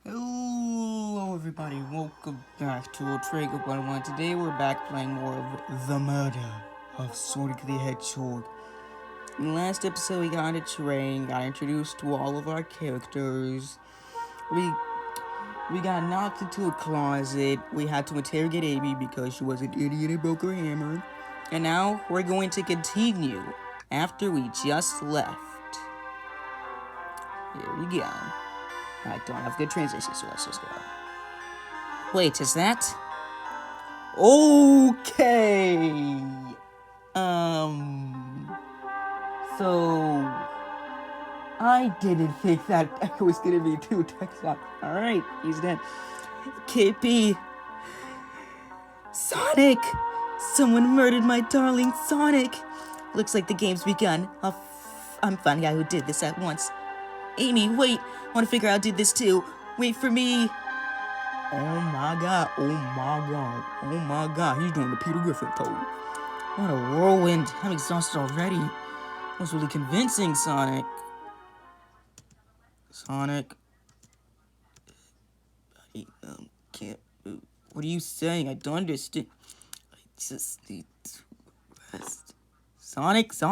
Hello everybody, welcome back to Ep2 101. Today we're back playing more of The Murder of Sonic the Hedgehog. In the last episode we got into train, got introduced to all of our characters. We got knocked into a closet, we had to interrogate Amy because she was an idiot and broke her hammer. And now we're going to continue after we just left. Here we go. I don't have good transitions, so let's just go. Wait, is that? Okay. So I didn't think that it was gonna be two text box. Alright, he's dead. KP. Sonic! Someone murdered my darling Sonic! Looks like the game's begun. I'm finding out who did this at once. Amy, wait! I want to figure out who did this too. Wait for me! Oh my god, he's doing the Peter Griffin pose. What a whirlwind. I'm exhausted already. That was really convincing, Sonic. Sonic. I can't. What are you saying? I don't understand. I just need to rest. Sonic? He's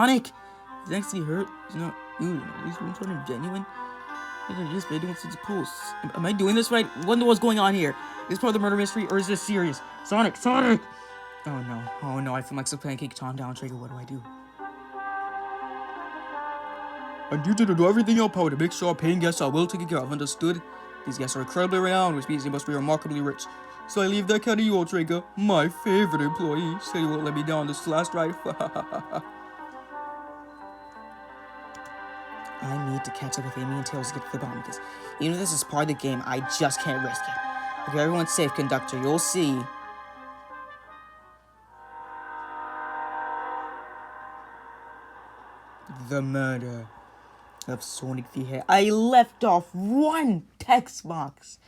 actually hurt. He's not moving. At least one sort of genuine. Just doing since the pulse. Am I doing this right? Wonder what's going on here. Is this part of the murder mystery or is this serious? Sonic! Oh no, I feel like some pancake. Calm down, Trigger. What do I do? I need you to do everything in your power to make sure our paying guests are well taken care of. Understood? These guests are incredibly renowned, which means they must be remarkably rich. So I leave that kind of you, Trigger. My favorite employee. Say you won't let me down this last ride. I need to catch up with Amy and Tails to get to the bottom because even if this is part of the game, I just can't risk it. Okay, everyone's safe, conductor. You'll see. The murder of Sonic the Hedgehog. I left off one text box.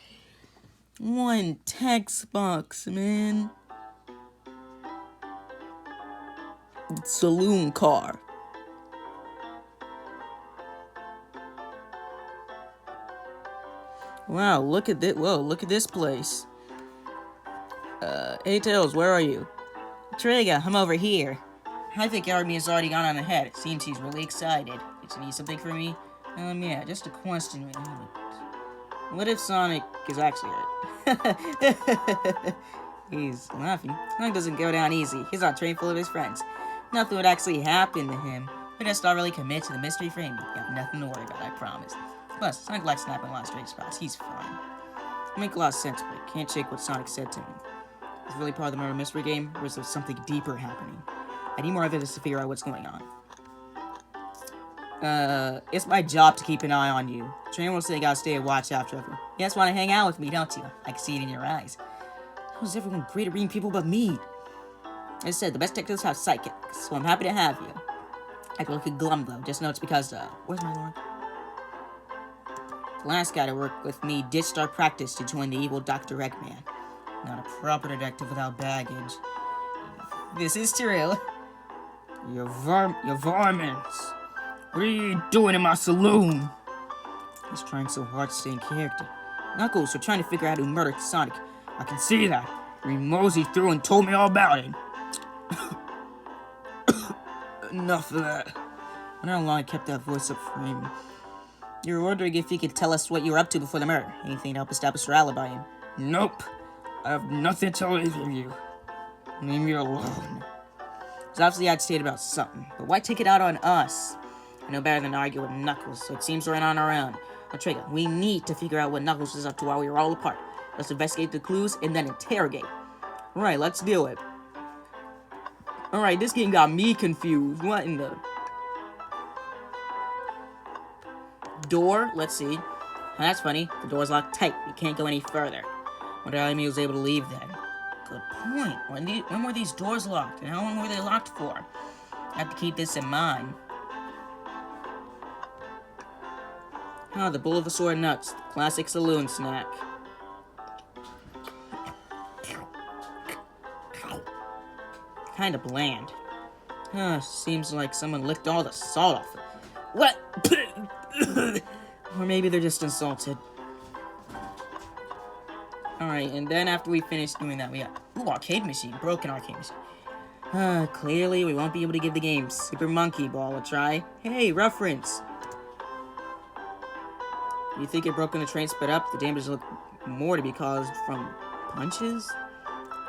One text box, man. Saloon car. Wow, look at this. Whoa, look at this place. Hey Tails, where are you? Trigger, I'm over here. I think Army has already gone on ahead. It seems he's really excited. Did you need something from me? Yeah, just a question. What if Sonic is actually hurt? He's laughing. Sonic doesn't go down easy. He's on a train full of his friends. Nothing would actually happen to him. We're just not really committed to the mystery frame. You have nothing to worry about, I promise. Plus, Sonic likes snapping a lot of straight spots. He's fine. It makes a lot of sense, but I can't shake what Sonic said to me. Is it really part of the murder mystery game, or is there something deeper happening? I need more evidence to figure out what's going on. It's my job to keep an eye on you. Trainer will say you gotta stay and watch after everyone. You just wanna hang out with me, don't you? I can see it in your eyes. How is everyone great at reading people but me? As I said, the best detectives have psychics, so I'm happy to have you. I can look at glum though, just know it's because, where's my lord? The last guy to work with me ditched our practice to join the evil Dr. Eggman. Not a proper detective without baggage. This is true. You're varmints. What are you doing in my saloon? He's trying so hard to stay in character. Knuckles, we're trying to figure out who murdered Sonic. I can see that. He moseyed through and told me all about it. Enough of that. I wonder how long I kept that voice up for him. You were wondering if he could tell us what you were up to before the murder. Anything to help establish your alibi? Nope. I have nothing to tell either of you. Leave me alone. He's obviously agitated about something, but why take it out on us? I know better than to argue with Knuckles, so it seems we're on our own. Now, Trigger, we need to figure out what Knuckles was up to while we were all apart. Let's investigate the clues and then interrogate. Alright, let's do it. Alright, this game got me confused. What in the... Door? Let's see. Oh, that's funny. The door's locked tight. We can't go any further. Wonder how Amy was able to leave then. Good point. When were these doors locked? And how long were they locked for? I have to keep this in mind. The bowl of assorted nuts. The classic saloon snack. Kinda bland. Seems like someone licked all the salt off it. What? Or maybe they're just insulted. Alright, and then after we finish doing that, we got... Ooh, arcade machine. Broken arcade machine. Clearly, we won't be able to give the game Super Monkey Ball a try. Hey, reference! You think it broke when the train sped up? The damage looked more to be caused from punches?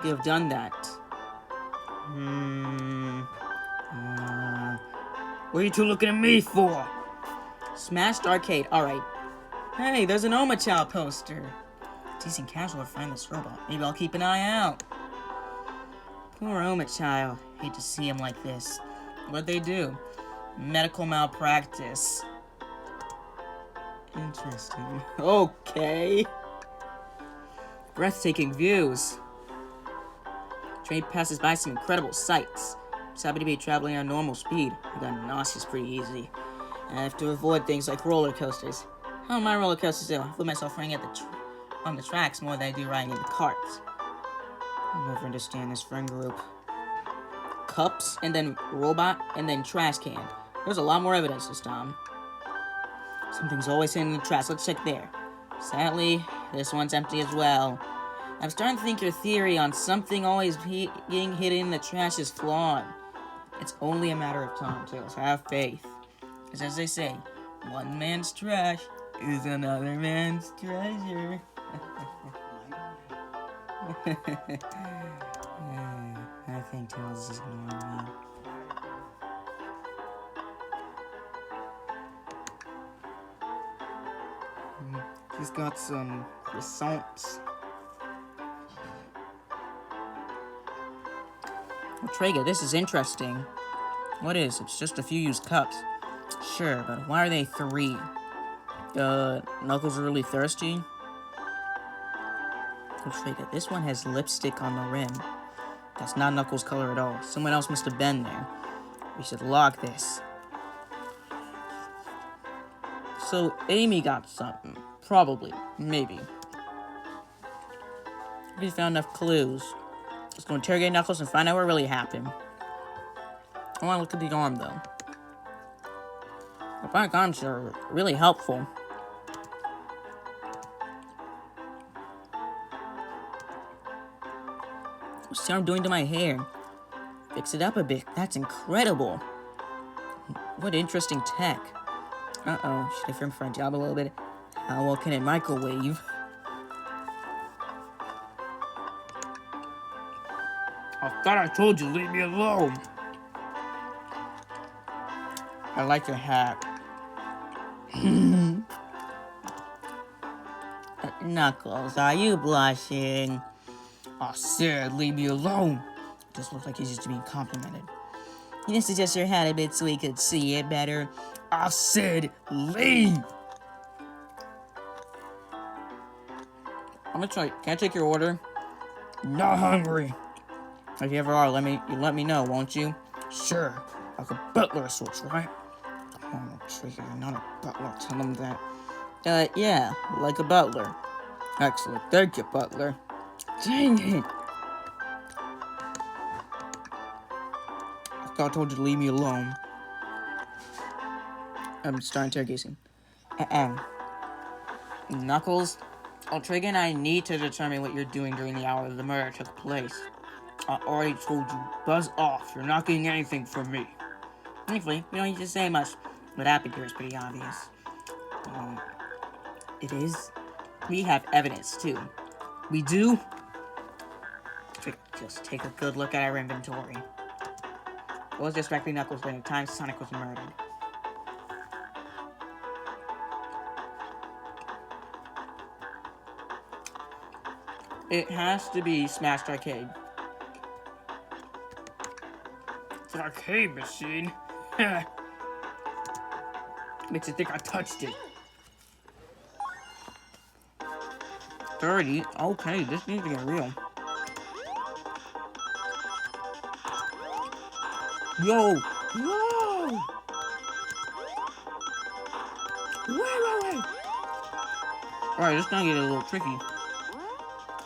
You have done that. What are you two looking at me for? Smashed arcade. Alright. Hey, there's an Oma-chow poster. Decent casual to find this robot. Maybe I'll keep an eye out. Poor Oma-chow. Hate to see him like this. What'd they do? Medical malpractice. Interesting. Okay. Breathtaking views. Train passes by some incredible sights. Just happy to be traveling at normal speed. I got nauseous pretty easy. I have to avoid things like roller coasters. How am my roller coasters do? I feel myself running at on the tracks more than I do riding in the carts. I'll never understand this friend group. Cups, and then robot, and then trash can. There's a lot more evidence this time. Something's always hidden in the trash. Let's check there. Sadly, this one's empty as well. I'm starting to think your theory on something always being hidden in the trash is flawed. It's only a matter of time, Tails. Have faith. Because as they say, one man's trash is another man's treasure. I think Tails is ignoring me. He's got some croissants. Well, Traeger, this is interesting. What is? It's just a few used cups. Sure, but why are they 3? Knuckles are really thirsty? Oh, Traeger, this one has lipstick on the rim. That's not Knuckles' color at all. Someone else must have been there. We should log this. So, Amy got something. Probably. Maybe. We found enough clues. Let's go interrogate Knuckles and find out what really happened. I want to look at the arm, though. The black arms are really helpful. What's the arm doing to my hair? Fix it up a bit. That's incredible. What interesting tech. Uh-oh. Should I firm for a job a little bit? How well can it microwave? I thought I told you, leave me alone. I like your hat. Knuckles, are you blushing? I said, leave me alone. Just looks like he's just being complimented. You just adjust your hat a bit so we could see it better. I said, leave. I'm gonna try. Can I take your order? Not hungry. If you ever are, you let me know, won't you? Sure. Like a butler of sorts, right? Come on, Trigger, you're not a butler. Tell him that. Yeah, like a butler. Excellent. Thank you, butler. Dang it. I thought I told you to leave me alone. I'm starting interrogation. Knuckles, Trigger and I need to determine what you're doing during the hour the murder took place. I already told you, buzz off. You're not getting anything from me. Thankfully, we don't need to say much. What happened here is pretty obvious. It is? We have evidence, too. We do? Just take a good look at our inventory. What was directly Knuckles during the time Sonic was murdered? It has to be Smashed Arcade. It's an arcade machine. Makes you think I touched it. 30? Okay, this needs to get real. Yo! Whoa! Wait! Alright, this is gonna get a little tricky.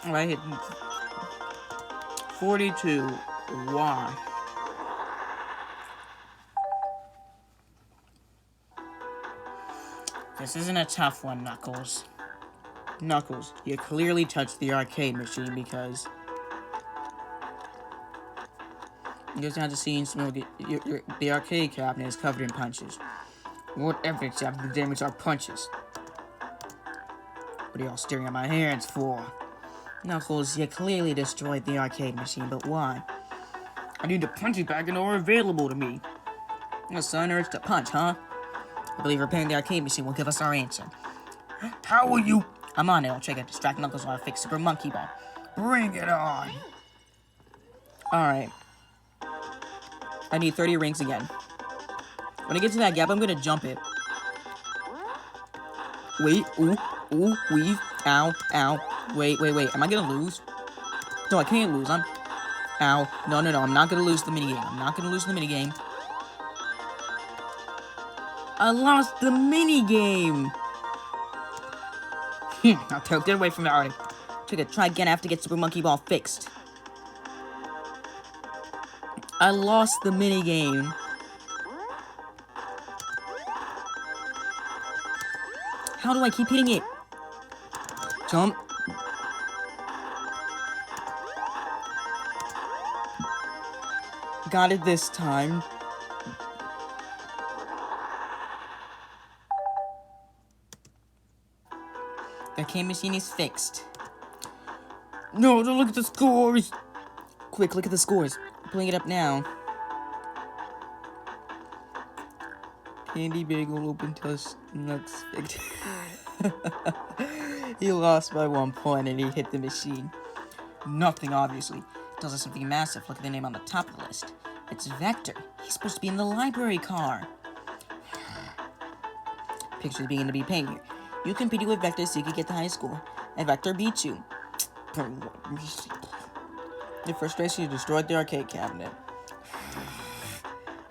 Alright, hit 42. Why? This isn't a tough one, Knuckles. Knuckles, you clearly touched the arcade machine because you just have to see and smell the arcade cabinet is covered in punches. What evidence have the damage our punches? What are y'all staring at my hands for? Knuckles, you clearly destroyed the arcade machine, but why? I need the punching bag and are available to me. A sudden urge to punch, huh? I believe repairing the arcade machine will give us our answer. How will you? I'm on it. I'll try to distract Knuckles while I fix Super Monkey Ball. Bring it on! Alright. I need 30 rings again. When I get to that gap, I'm gonna jump it. Wait, ooh, weave, ow, ow. Wait. Am I gonna lose? No, I can't lose. Ow. No, I'm not gonna lose the minigame. I lost the minigame! I'll get away from it already. Try again. I have to get Super Monkey Ball fixed. I lost the minigame. How do I keep hitting it? Jump. Got it this time. The arcade machine is fixed. No, don't look at the scores. Quick, look at the scores. I'm pulling it up now. Candy Bagel open toast nuts. He lost by 1 point and he hit the machine. Nothing, obviously. It tells us something massive. Look at the name on the top of the list. It's Vector. He's supposed to be in the library car. Picture being to be paid here. You competed with Vector so you could get the high score, and Vector beat you. The frustration, you destroyed the arcade cabinet.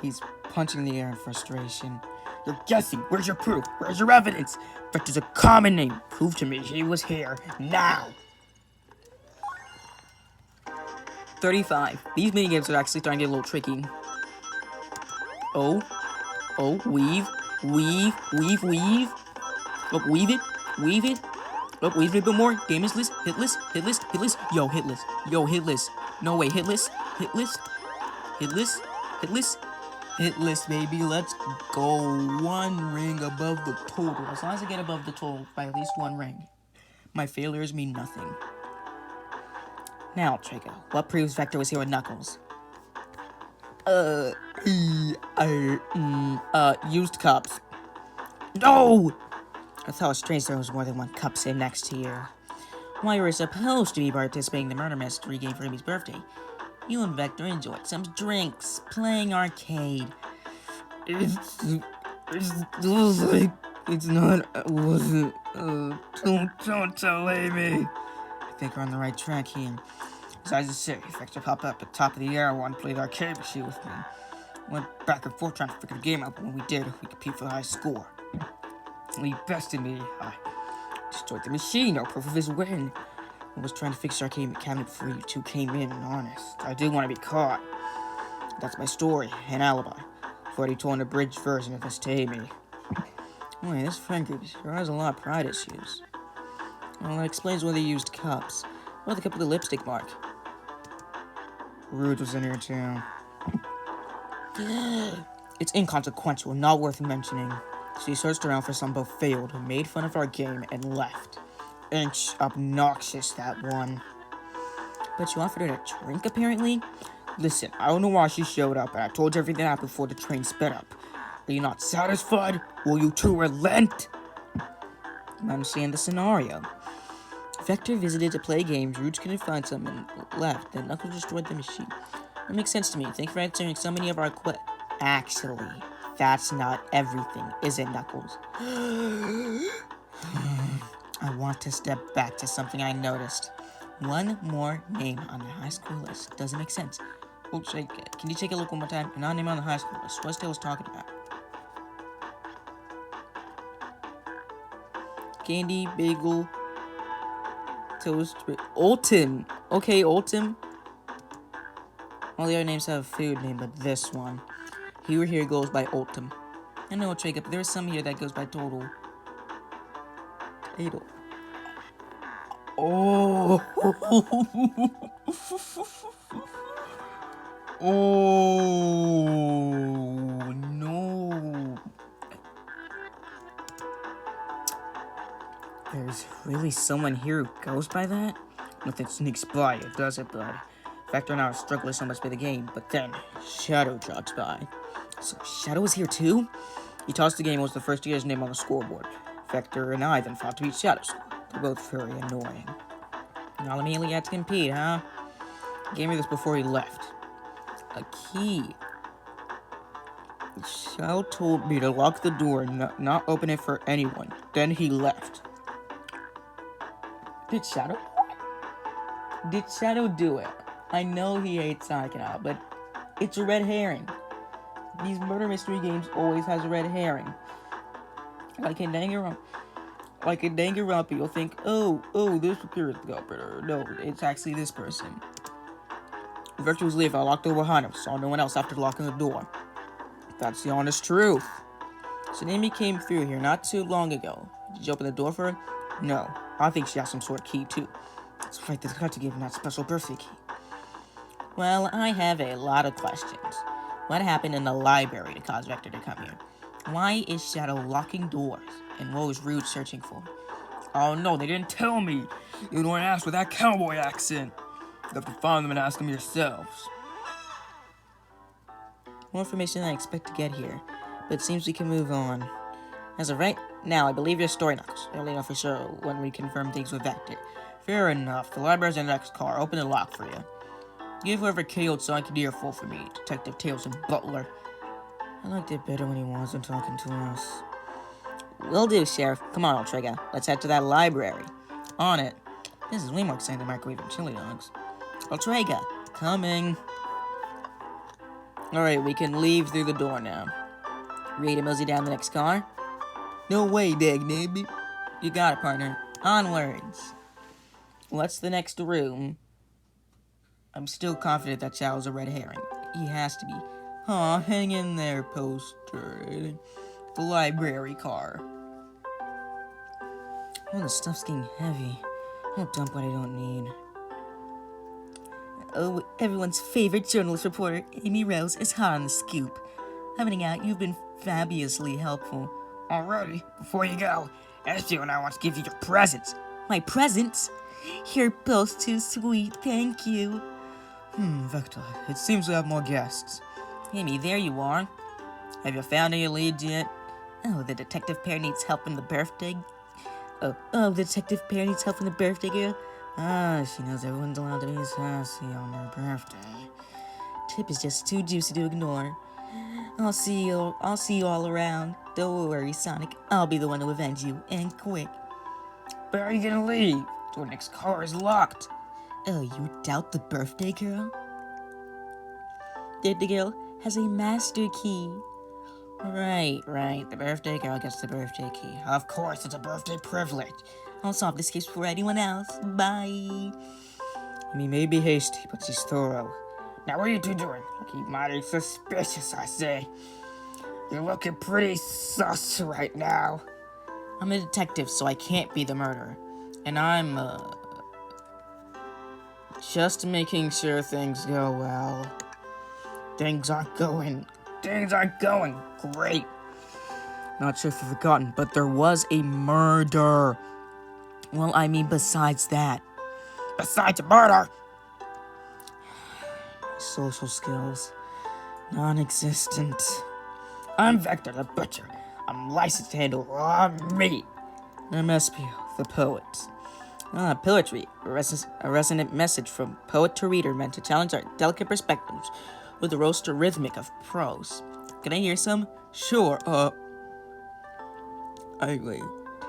He's punching the air in frustration. You're guessing. Where's your proof? Where's your evidence? Vector's a common name. Prove to me he was here. Now! 35. These minigames are actually starting to get a little tricky. Oh, weave. Oh, weave it. Oh, weave it a bit more. Damage-less, hitless. Yo, hitless. No way, hitless. Hitless, baby. Let's go. 1 ring above the total. As long as I get above the total by at least 1 ring, my failures mean nothing. Now, Trico, what proves Vector was here with Knuckles? Used cups. No! I thought it was strange there was more than 1 cup sitting next to you. While you were supposed to be participating in the Murder Mystery game for Amy's birthday, you and Vector enjoyed some drinks, playing arcade. It's not, it wasn't, don't tell Amy. I think we're on the right track here. As I just said, Vector popped up at the top of the air and played arcade machine with me. Went back and forth trying to figure the game out, but when we did, we competed for the high score. He bested me. I destroyed the machine, no proof of his win. I was trying to fix the arcade cabinet before you two came in, and honest, I did want to be caught. That's my story, an alibi. I've already told an abridged version of this to Amy. Boy, this friend group sure has a lot of pride issues. Well, that explains why they used cups. What about the cup with the lipstick mark? Rude was in here too. It's inconsequential, not worth mentioning. She searched around for some but failed, who made fun of our game and left. Obnoxious, that one. But you offered her a drink, apparently? Listen, I don't know why she showed up, and I told you everything that happened before the train sped up. Are you not satisfied? Will you two relent? I understand the scenario. Vector visited to play games, Roots couldn't find some and left, then Knuckles destroyed the machine. That makes sense to me. Thank you for answering so many of our Actually, that's not everything, is it, Knuckles? I want to step back to something I noticed. 1 more name on the high school list. Doesn't make sense. Oh, can you take a look one more time? Another name on the high school list. What's Tails talking about? Candy, bagel, toast, Ultim. Okay, Ultim. All the other names have a food name, but this one. Here goes by Ultim. I know, Jacob, there's some here that goes by Total. Oh. Oh no. There's really someone here who goes by that? Nothing sneaks by it, does it, bud? Vector and I are struggling so much by the game, but then Shadow drops by. So Shadow was here too? He tossed the game and was the first to get his name on the scoreboard. Vector and I then fought to beat Shadow's score. They're both very annoying. Y'all immediately had to compete, huh? He gave me this before he left. A key. Shadow told me to lock the door and not open it for anyone. Then he left. Did Shadow do it? I know he hates Sonic and all, but it's a red herring. These murder mystery games always has a red herring. Like in Danganronpa, you'll think, oh, this appears to go better. No, it's actually this person. Vector was leaving. I locked the door behind him. Saw no one else after locking the door. That's the honest truth. So Amy came through here not too long ago. Did you open the door for her? No. I think she has some sort of key, too. That's right, they've got to give him that special birthday key. Well, I have a lot of questions. What happened in the library to cause Vector to come here? Why is Shadow locking doors? And what was Rude searching for? Oh no, they didn't tell me. You don't ask with that cowboy accent. You have to find them and ask them yourselves. More information than I expect to get here, but it seems we can move on. As of right now, I believe your story knocks. I only know for sure when we confirm things with Vector. Fair enough. The library's in the next car. Open the lock for you. Give whoever killed Sonic an earful for me, Detective Tails and Butler. I liked it better when he wasn't talking to us. Will do, Sheriff. Come on, Ultrega. Let's head to that library. On it. This is way more exciting than microwaving chili dogs. Ultrega, coming. Alright, we can leave through the door now. Ready to mosey down the next car? No way, Dagnib. You got it, partner. Onwards. What's the next room? I'm still confident that Shadow's a red herring. He has to be. Aw, hang in there, poster. The library car. Oh, the stuff's getting heavy. I'll dump what I don't need. Oh, everyone's favorite journalist reporter, Amy Rose, is hot on the scoop. Having out, you've been fabulously helpful. Alrighty, before you go, Ep2 and I want to give you your presents. My presents? You're both too sweet, thank you. Vector, it seems we have more guests. Amy, there you are. Have you found any leads yet? Oh, the detective pair needs help in the birthday. The detective pair needs help in the birthday girl. She knows everyone's allowed to be sassy on their birthday. Tip is just too juicy to ignore. I'll see you all around. Don't worry, Sonic. I'll be the one to avenge you, and quick. But are you gonna leave? The next car is locked. Oh, you doubt the birthday girl? The girl has a master key. Right. The birthday girl gets the birthday key. Of course, it's a birthday privilege. I'll solve this case before anyone else. Bye. He may be hasty, but she's thorough. Now what are you two doing? Looking mighty suspicious, I say. You're looking pretty sus right now. I'm a detective, so I can't be the murderer. And I'm, just making sure things go well. Things aren't going great. Not sure if you've forgotten, but there was a murder. Well, I mean, besides that. Besides a murder? Social skills. Non-existent. I'm Vector the Butcher. I'm licensed to handle raw meat. I'm Espio, the poet. Poetry, a resonant message from poet to reader meant to challenge our delicate perspectives with the roaster rhythmic of prose. Can I hear some? Sure, I lay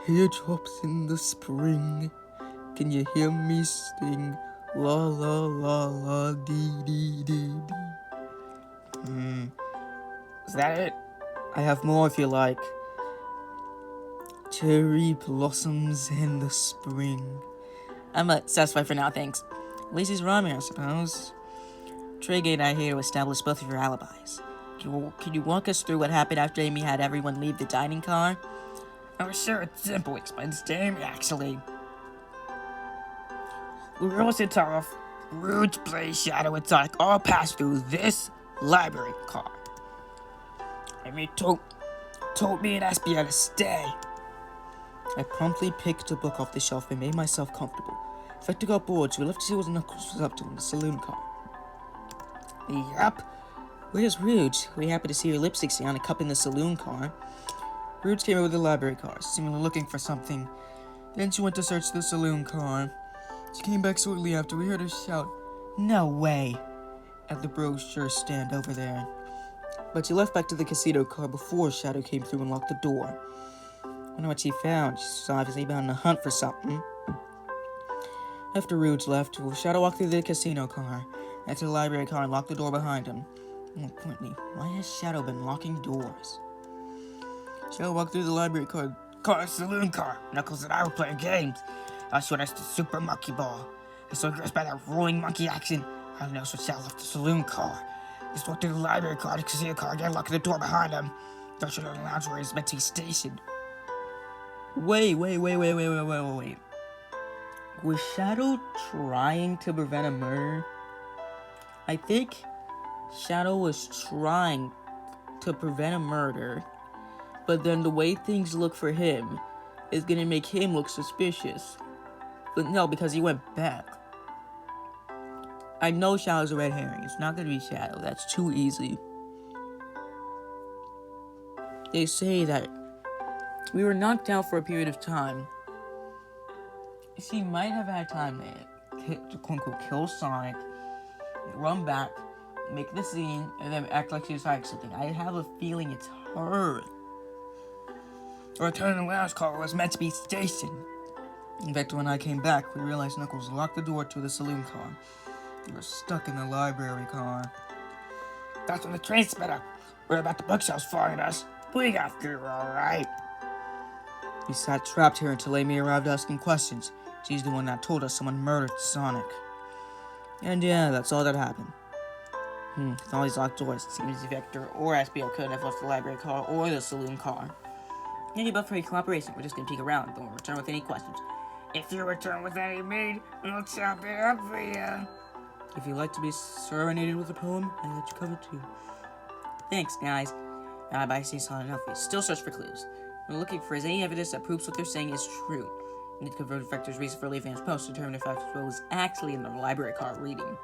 teardrops in the spring. Can you hear me sing? La la la la dee dee dee dee. Is that it? I have more if you like. Cherry blossoms in the spring. I'm satisfied for now, thanks. At least he's wrong, I suppose. Trigger and I here to establish both of your alibis. Can you walk us through what happened after Amy had everyone leave the dining car? Oh, sure, it's simple. Explains to Amy, actually. Rules and off. Rouge, Blaze, Shadow, and Sonic all pass through this library car. And he told me and Aspia to stay. I promptly picked a book off the shelf and made myself comfortable. If I got bored, so we left to see what Knuckles was up to in the saloon car. Yup. Where's Rouge? We happened to see her lipstick stain on a cup in the saloon car. Rouge came over to the library car, seemingly looking for something. Then she went to search the saloon car. She came back shortly after. We heard her shout, "No way!" at the brochure stand over there. But she left back to the casino car before Shadow came through and locked the door. Wonder what she found. She's obviously been on a hunt for something. After Rouge left, Shadow walked through the casino car, into the library car, and locked the door behind him. More importantly, why has Shadow been locking doors? Shadow walked through the library car, saloon car. Knuckles and I were playing games. I showed us the Super Monkey Ball. I so engrossed by that rolling monkey action, I noticed when Shadow left the saloon car. Just walked through the library car, the casino car again, locking the door behind him. Don't show the lounge where he's meant to be stationed. Wait. Was Shadow trying to prevent a murder? I think Shadow was trying to prevent a murder, but then the way things look for him is gonna make him look suspicious. But no, because he went back. I know Shadow's a red herring. It's not gonna be Shadow. That's too easy. They say that we were knocked out for a period of time. She might have had time to quote-unquote kill Sonic, run back, make the scene, and then act like she was hiding something. I have a feeling it's her. Or return the lounge car was meant to be stationed. In fact, when I came back, we realized Knuckles locked the door to the saloon car. We were stuck in the library car. That's when the train sped up. We're about the bookshelves following us. We got through alright. We sat trapped here until Amy arrived asking questions. She's the one that told us someone murdered Sonic. And yeah, that's all that happened. With all these locked doors, it seems Vector or SBL couldn't have left the library car or the saloon car. Thank you both for your cooperation. We're just gonna peek around. Don't return with any questions. If you return with any mead, we'll chop it up for you. If you'd like to be serenaded with a poem, I let you cover too. Thanks, guys. But I see solid enough. We still search for clues. We're looking for any evidence that proves what they're saying is true. We need to confirm Vector's reason for leaving his post to determine if Vector was actually in the library car reading.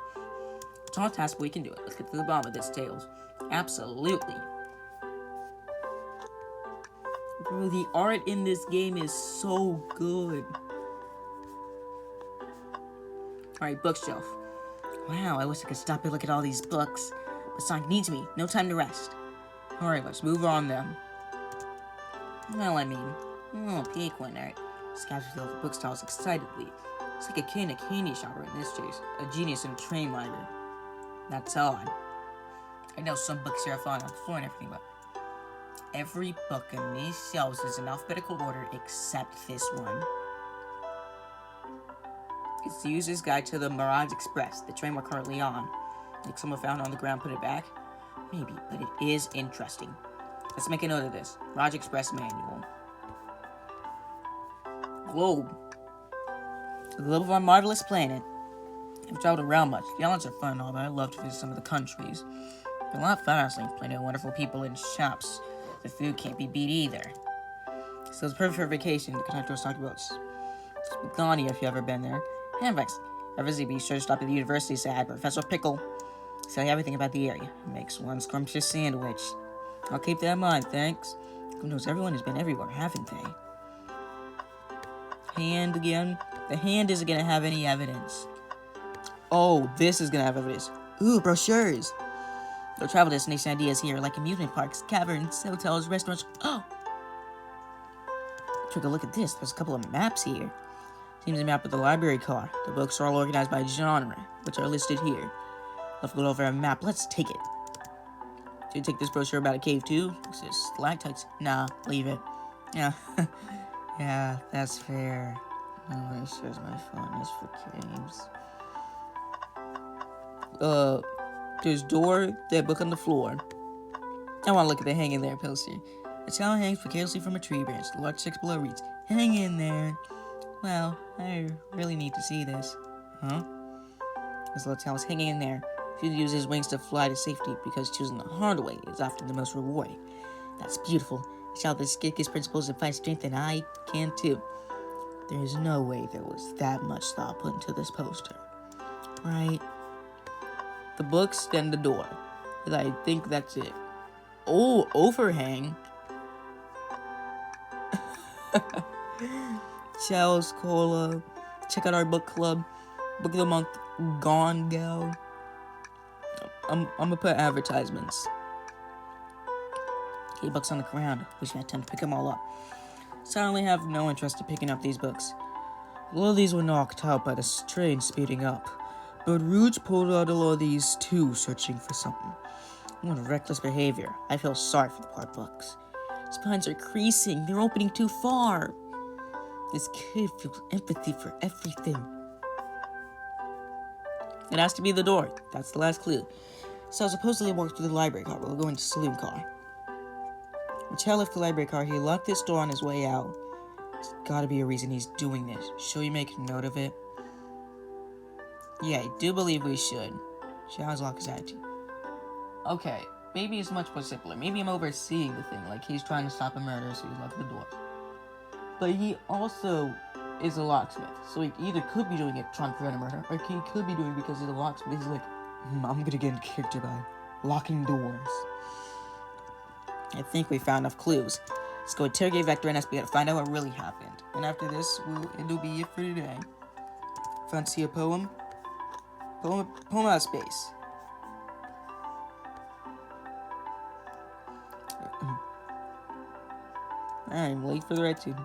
It's all a task, but we can do it. Let's get to the bottom of this, Tails. Absolutely. Bro, the art in this game is so good. Alright, bookshelf. Wow, I wish I could stop and look at all these books. But Sonic needs me. No time to rest. Alright, let's move on then. Well, I mean, Pequin, alright. Scouts fill the bookstalls excitedly. It's like a kid in a candy shopper in this case. A genius in a train library. That's odd. I know some books here are falling on the floor and everything, but every book in these shelves is in alphabetical order except this one. It's the user's guide to the Mirage Express, the train we're currently on. Like someone found it on the ground, put it back? Maybe, but it is interesting. Let's make a note of this. Mirage Express Manual. Globe. The globe of our marvelous planet. I've traveled around much. The islands are fun and all, but I love to visit some of the countries. They're a lot of fun, honestly. Plenty of wonderful people in shops. The food can't be beat either. So it's perfect for vacation. The conductor was talking about Spagani if you've ever been there. And ever be sure to stop at the university, say hi, Professor Pickle. Tell you everything about the area. Makes one scrumptious sandwich. I'll keep that in mind, thanks. Who knows, everyone has been everywhere, haven't they? Hand again. The hand isn't gonna have any evidence. Oh, this is gonna have evidence. Ooh, brochures. Their travel destination ideas here, like amusement parks, caverns, hotels, restaurants. Oh! Take a look at this. There's a couple of maps here. Seems a map of the library car. The books are all organized by genre, which are listed here. Let's go over a map. Let's take it. Should you take this brochure about a cave too? It says stalactites. Nah, leave it. Yeah. Yeah, that's fair. No, it shows my fondness for caves. There's door, that book on the floor. I want to look at the hang in there poster. A child hangs precariously from a tree branch. The large text below reads, "Hang in there." Well, I really need to see this. Huh? His little tail was hanging in there. He would use his wings to fly to safety because choosing the hard way is often the most rewarding. That's beautiful. Shall this kick his principles and find strength, and I can too. There is no way there was that much thought put into this poster. Right? The books, then the door. And I think that's it. Oh, overhang. Shells, cola. Check out our book club. Book of the month, Gone Gal. I'm gonna put advertisements. 8 books on the ground. Wish I had time to pick them all up. Suddenly have no interest in picking up these books. A lot of these were knocked out by the train speeding up. But Rouge pulled out a lot of these too, searching for something. What reckless behavior. I feel sorry for the poor books. Spines are creasing. They're opening too far. This kid feels empathy for everything. It has to be the door. That's the last clue. So I supposedly walked through the library car. We'll go into the saloon car. When Chad left the library car, he locked this door on his way out. There's gotta be a reason he's doing this. Should we make a note of it? Yeah, I do believe we should. Chad's lock his attitude. Okay, maybe it's much more simpler. Maybe I'm overseeing the thing, like he's trying to stop a murder, so he locked the door. But he also is a locksmith, so he either could be doing it trying to prevent a murder, or he could be doing it because he's a locksmith. He's like, I'm gonna get in character by locking doors. I think we found enough clues. Let's go interrogate Vector and SBO to find out what really happened. And after this, it'll be it for today. Fancy a poem? Poem out of space. I'm late for the red tube.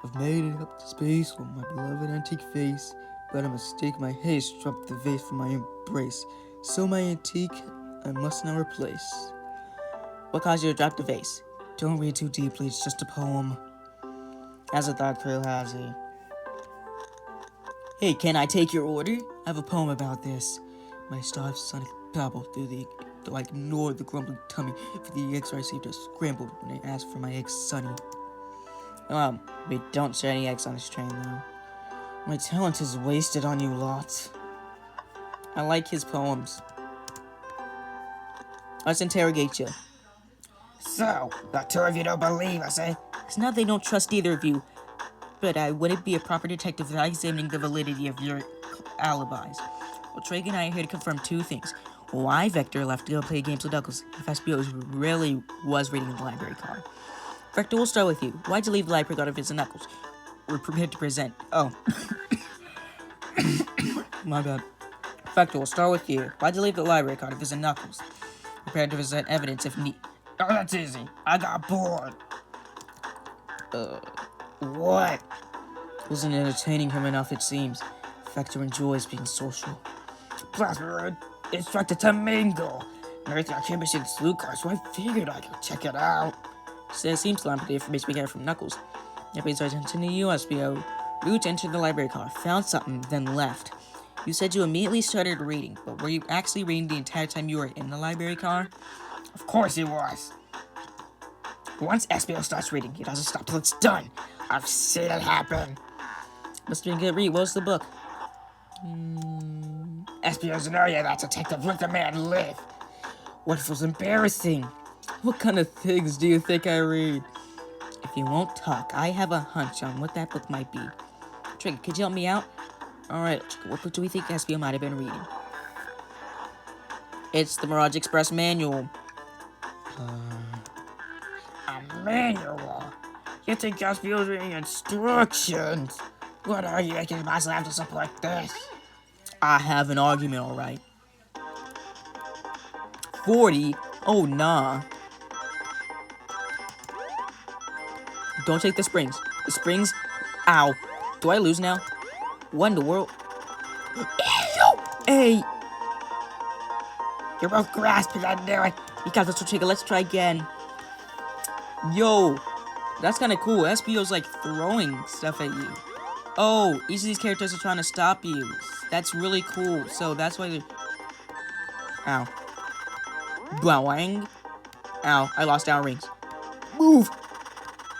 I've made it up to space with my beloved antique face, but a mistake my haste dropped the vase from my embrace. So my antique I must now replace. What caused you to drop the vase? Don't read too deeply, it's just a poem. As a thought crew has it. Hey, can I take your order? I have a poem about this. My starved sonic babbled through the I ignored the grumbling tummy for the eggs I received are scrambled when I asked for my eggs sunny. We don't share any eggs on this train, though. My talent is wasted on you lot. I like his poems. Let's interrogate you. So, the two of you don't believe us, eh? It's not they don't trust either of you, but I wouldn't be a proper detective without examining the validity of your alibis. Well, Trey and I are here to confirm 2 things. Why Vector left to go play games with Douglas if SBO really was reading in the library car. Vector, we'll start with you. Why'd you leave the library car to visit Knuckles? We're prepared to present. Oh. My bad. Vector, we'll start with you. Why'd you leave the library car to visit Knuckles? Prepared to present evidence if need. Oh, that's easy. I got bored. What? Wasn't entertaining him enough, it seems. Vector enjoys being social. Plus, we were instructed to mingle. Everything I came to see the saloon car, so I figured I could check it out. So it seems to line with the information we got from Knuckles. That brings our attention to you, SBO. Root entered the library car, found something, then left. You said you immediately started reading, but were you actually reading the entire time you were in the library car? Of course he was. Once SBO starts reading, he doesn't stop till it's done. I've seen it happen. Must have been a good read. What was the book? SBO's an area that detective let the man live. What was embarrassing? What kind of things do you think I read? If you won't talk, I have a hunch on what that book might be. Trigger, could you help me out? Alright, what book do we think SBO might have been reading? It's the Mirage Express manual. A manual? You think SBO's reading instructions? What argument can you possibly have to support this? I have an argument, alright. 40? Oh, nah. Don't take the springs. The springs? Ow. Do I lose now? What in the world? Hey! You're both grasping, I knew it. You got this, Trigger. Let's try again. Yo. That's kind of cool. SBO's like throwing stuff at you. Oh, each of these characters are trying to stop you. That's really cool. So that's why they're... Ow. Blowing. Ow, I lost our rings. Move!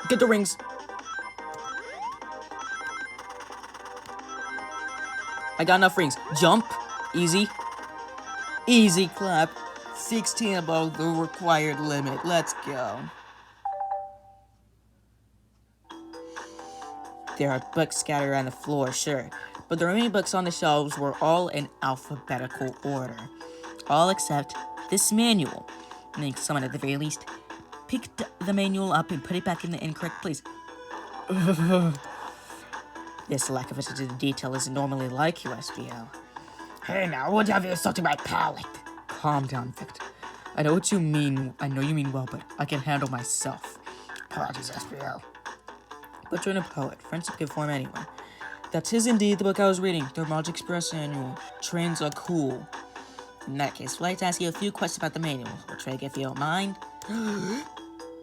Get the rings. I got enough rings. Jump. Easy. Easy clap. 16 above the required limit. Let's go. There are books scattered around the floor, sure, but the remaining books on the shelves were all in alphabetical order. All except this manual. I think someone at the very least picked the manual up and put it back in the incorrect place. This lack of attention to detail isn't normally like you, SBO. Hey now, what have you insulting my palate? Calm down, Victor. I know what you mean. I know you mean well, but I can handle myself. Apologies, SBO. But you're a poet. Friendship can form anyone. That is indeed the book I was reading. The March Express Annual. Trains are cool. In that case, I'd like to ask you a few questions about the manual. We'll try if you don't mind.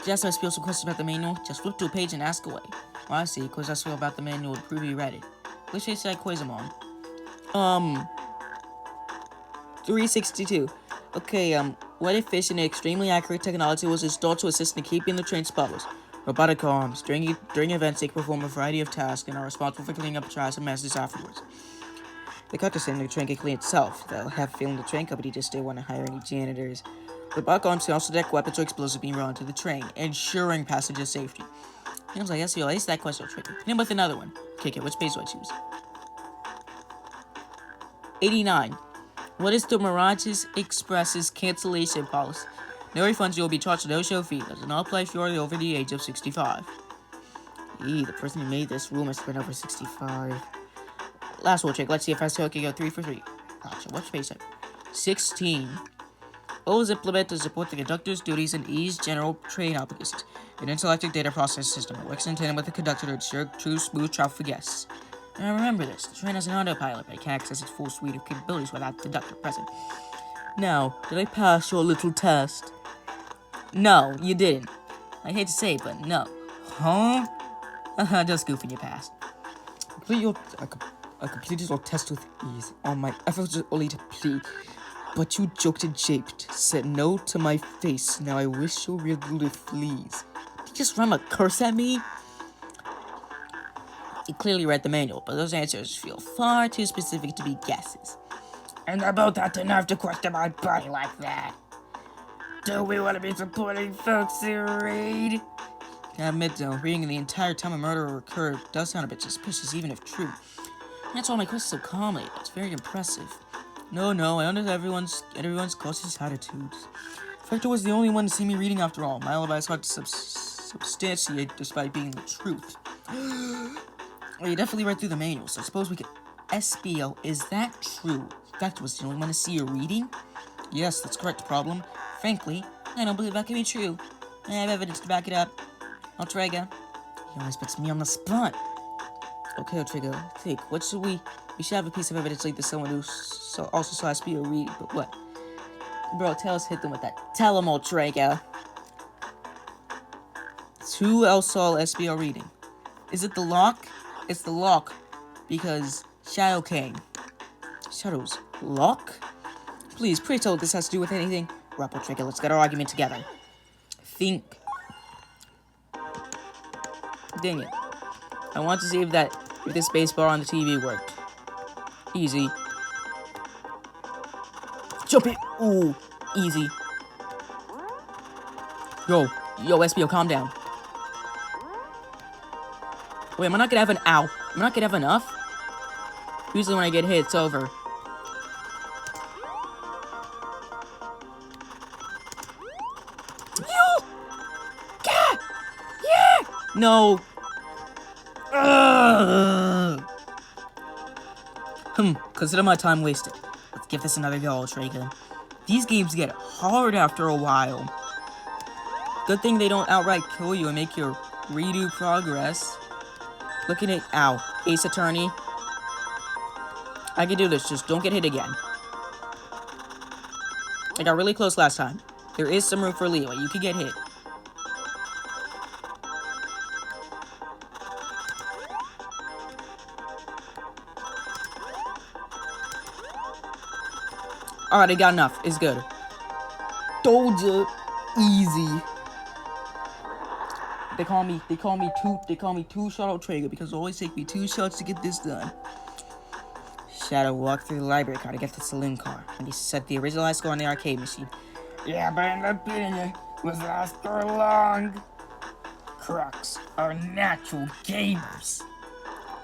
Just ask you some questions about the manual. Just flip to a page and ask away. Well, I see. Quiz us about the manual to prove you read it. Which page should I quiz them on? 362. Okay, what if fish and extremely accurate technology was installed to assist in keeping the train spotless? Robotic arms. During events, they perform a variety of tasks and are responsible for cleaning up trash and messes afterwards. They cut to saying the train can clean itself. They'll have a feeling the train company just didn't want to hire any janitors. Robotic arms can also detect weapons or explosives being brought into the train, ensuring passenger safety. Seems like SEO aced that question tricky. Hit him with another one. Okay, which page do I choose? 89. What is the Mirages Express's cancellation policy? No refunds, you will be charged a no-show fee. Does not apply if you are over the age of 65. The person who made this rule must have been over 65. Last rule check. Let's see if SEO can go 3 for 3. Gotcha. What's page 16. O is implemented to support the conductor's duties and ease general train obligations. An interactive data processing system that works in tandem with the conductor to ensure true smooth travel for guests. Now remember this, the train has an autopilot, but it can't access its full suite of capabilities without the conductor present. Now, did I pass your little test? No, you didn't. I hate to say it, but no. Huh? Just goofing, you passed. I completed your test with ease. All my efforts were only to plead. But you joked and japed, said no to my face. Now I wish your real life fleas. Did you just rhyme a curse at me? You clearly read the manual, but those answers feel far too specific to be guesses. And about that to have to question my body like that. Do we want to be supporting folks who read? I admit though, reading the entire time a murder occurred does sound a bit suspicious, even if true. That's why my questions so calmly. That's very impressive. No, I understand everyone's cautious attitudes. Victor was the only one to see me reading after all. My alibi is hard to substantiate despite being the truth. Well, you definitely read through the manual, so I suppose we could... SBO, is that true? Victor was the only one to see you reading? Yes, that's correct, problem. Frankly, I don't believe that can be true. I have evidence to back it up. Outrega. He always puts me on the spot. Okay, Outrega, think. What should we... We should have a piece of evidence like this someone who also saw SBO reading, but what? Bro, tell us, hit them with that. Tell them, Outrega. Who else saw SBO reading? Is it the lock? It's the lock, because Shadow came. Shadow's lock? Please, pray tell what this has to do with anything. Rap, Outrega, let's get our argument together. Think. Dang it. I want to see if this space bar on the TV worked. Easy. Jump it! Ooh, easy. Yo, SBO, calm down. Wait, am I not gonna have an ow? Am I not gonna have enough? Usually when I get hit, it's over. Yeah! No! Consider my time wasted. Let's give this another go, Outrega. These games get hard after a while. Good thing they don't outright kill you and make you redo progress. Looking at... Ow. Ace Attorney. I can do this, just don't get hit again. I got really close last time. There is some room for leeway. You can get hit. Alright, I got enough. It's good. Told you. Easy. They call me two-shot Outrega because it always take me 2 shots to get this done. Shadow walked through the library car to get the saloon car, and he set the original high score on the arcade machine. Yeah, but I ended up beating it. Was last for long. Crux are natural gamers.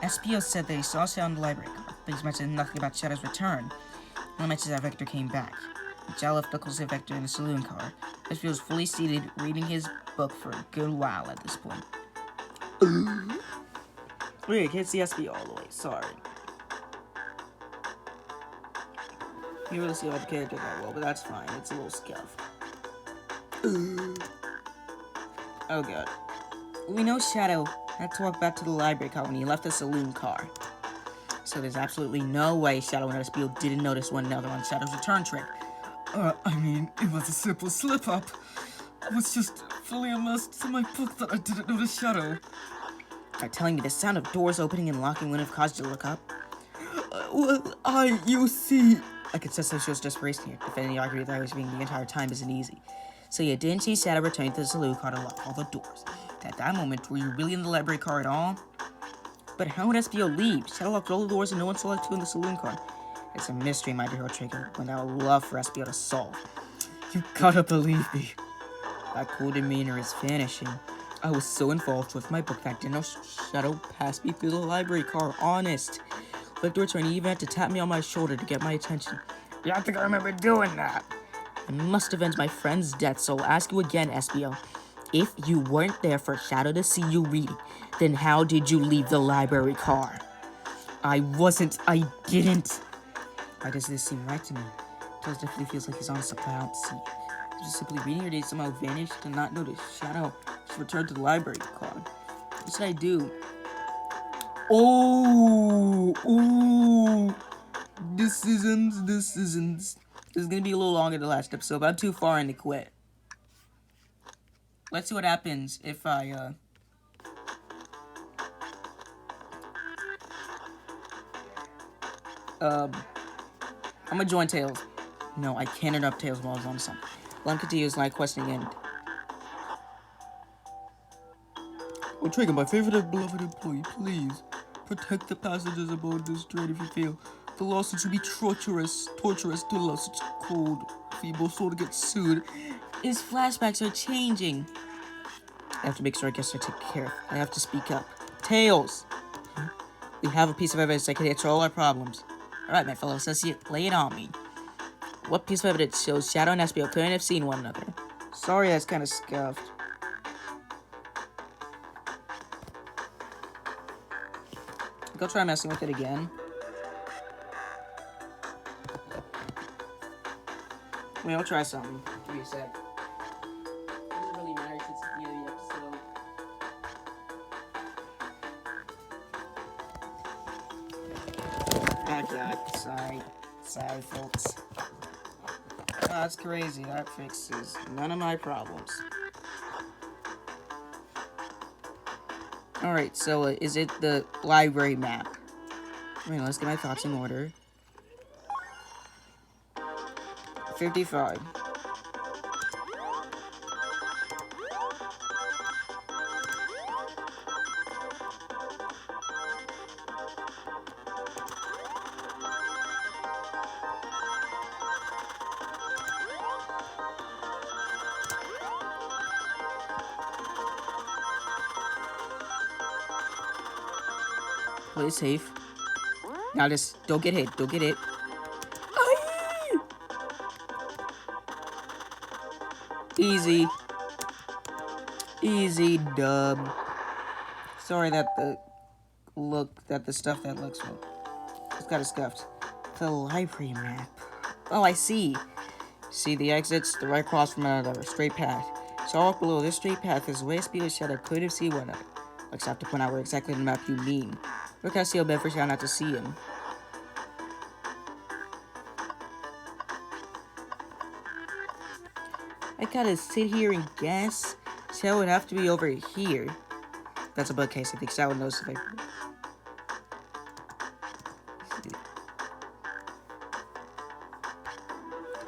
SPO said that he saw Shadow in the library car, but he mentioned nothing about Shadow's return. No mention that Vector came back. Shadow left Knuckles and Vector in the saloon car. SPO was fully seated, reading his book for a good while at this point. Wait, I can't see SPO all the way, sorry. You really see all the characters that well, but that's fine. It's a little scuffed. Oh god. We know Shadow had to walk back to the library car when he left the saloon car. So there's absolutely no way Shadow and SPO didn't notice one another on Shadow's return trip. I mean, it was a simple slip-up. I was just fully immersed in my book that I didn't notice Shadow. Are telling me the sound of doors opening and locking wouldn't have caused you to look up? You see... I could sense she was just racing here, defending the argument that I was being the entire time isn't easy. So you didn't see Shadow returning to the saloon car to lock all the doors. At that moment, were you really in the library car at all? But how would SPO leave? Shadow locked all the doors and no one saw it too in the saloon car. It's a mystery, my dear Trigger, one that I would love for SPO to solve. You gotta believe me. That cool demeanor is vanishing. I was so involved with my book that I didn't know Shadow passed me through the library car, honest. Victor returned, he even had to tap me on my shoulder to get my attention. Yeah, I think I remember doing that. I must avenge my friend's death, so I'll ask you again, SPO. If you weren't there for Shadow to see you reading, then how did you leave the library car? I didn't. Why does this seem right to me? It definitely feels like he's on something I don't see. Just simply reading her, they somehow vanished and not notice Shadow just returned to the library car. What should I do? Oh, this isn't. This is gonna be a little longer than the last episode, but I'm too far in to quit. Let's see what happens if I, I'm gonna join Tails. No, I can't interrupt Tails while I was on something. Let him continue his live questioning end. Oh, Trigger, my favorite and beloved employee, please protect the passengers aboard this train if you feel the lawsuits would be torturous to allow such cold, feeble soul to get sued. His flashbacks are changing. I have to make sure I get taken care of. I have to speak up. Tails! We have a piece of evidence that can answer all our problems. Alright, my fellow associate, lay it on me. What piece of evidence shows Shadow and SPO couldn't have seen one another? Sorry, that's kind of scuffed. Go try messing with it again. Wait, I'll try something. Give me a sec. It doesn't really matter since it's the end of the episode. Oh god, sorry folks. Oh, that's crazy, that fixes none of my problems. Alright, so is it the library map? Wait, let's get my thoughts in order. 55. Play safe. Now just don't get hit. Don't get hit. Aye! Easy. Easy dub. Sorry that the stuff that looks well. It's got a scuffed. The library map. Oh, I see. See the exits, the right across from another straight path. So up below this straight path is where Speed and Shadow could have seen one another. Like, I have to point out where exactly on the map you mean. Look how Seal Bedford Shadow not to see him. I gotta sit here and guess. Shadow would have to be over here. That's a bug case. I think Shadow knows if I...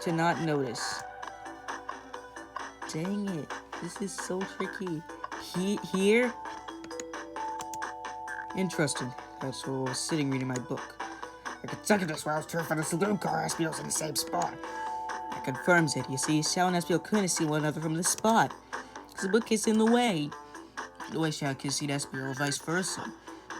To not notice. Dang it. This is so tricky. Here? Interesting. That's where I was sitting reading my book. I could check it as well as true for the saloon car. SBO's in the same spot. That confirms it. You see, Shao and SBO couldn't see one another from this spot. Because the bookcase in the way. The way Shao could see SBO or vice versa.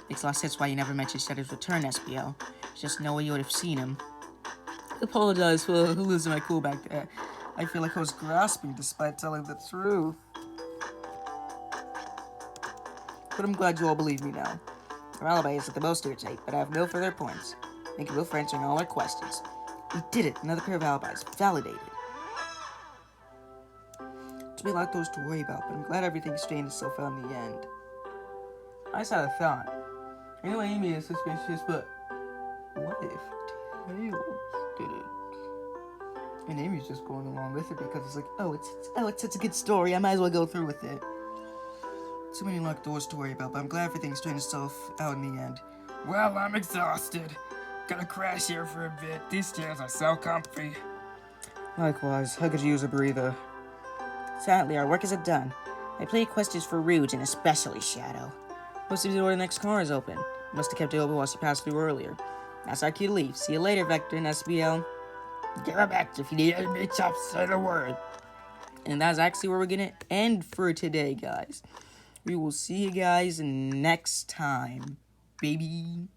Makes a lot of sense why you never mentioned Shadow's return, SBO. There's just no way you would have seen him. I apologize for losing my cool back there. I feel like I was grasping despite telling the truth. But I'm glad you all believe me now. Our alibi is the most irritating, but I have no further points. Thank you both for answering all our questions. We did it! Another pair of alibis. Validated. There's been a lot of those to worry about, but I'm glad everything straightened itself out in the end. I just had a thought. I know Amy is suspicious, but what if Tails did it? And Amy's just going along with it because it's like, it's such a good story. I might as well go through with it. Too many locked doors to worry about, but I'm glad everything straightened itself out in the end. Well, I'm exhausted. Gonna crash here for a bit. These chairs are so comfy. Likewise, I could use a breather. Sadly, our work isn't done. I played questions for Rouge and especially Shadow. Most of the door to the next car is open. Must have kept it open while she passed through earlier. That's our cue to leave. See you later, Vector and SBL. Get her back if you need any chops, say the word. And that's actually where we're gonna end for today, guys. We will see you guys next time, baby.